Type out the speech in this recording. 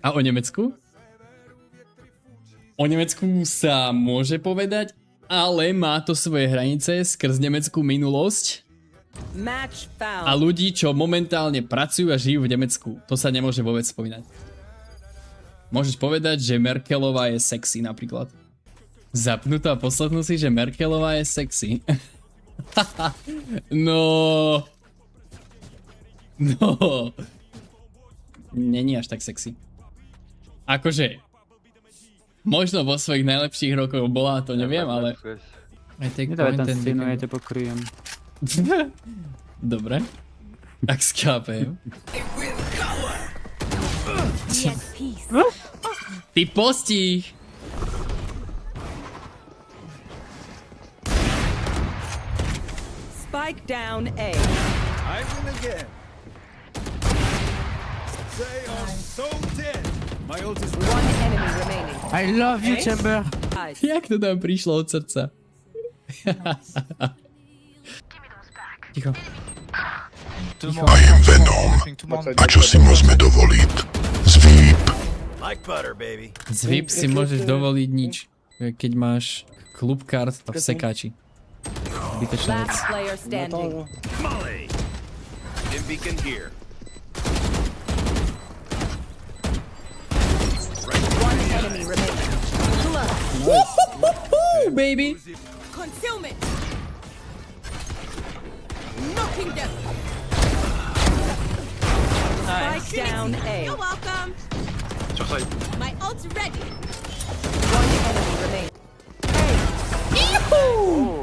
A o Nemecku? O Nemecku sa môže povedať, ale má to svoje hranice skrz nemeckú minulosť a ľudí, čo momentálne pracujú a žijú v Nemecku. To sa nemôže vôbec spomínať. Môžeš povedať, že Merkelová je sexy napríklad. Zapnutá a poslednú si, že Merkelová je sexy. No. Není až tak sexy. Akože možno vo svojich najlepších rokoch bola, to neviem, ale... Nedaj tam scénu, ja ťa pokryjem. Dobre. Tak skápem. Ty postih! Spike down A. I win again. They are so dead. My ult is One enemy remaining. I love you, Chamber! Guys, Jak to tam prišlo od srdca? Ticho. I am Venom. A čo si môžeme dovoliť? Zvýp. like butter, baby. Z VIP si môžeš dovoliť nič. Keď máš klub kart v sekáči. Zbytečná vec. last player standing. Molly. Dim beacon here. One enemy remaining. Woohoo, baby! Concealment. Knocking them. Spike down A. You're welcome. Just like My ult's ready. One enemy remaining.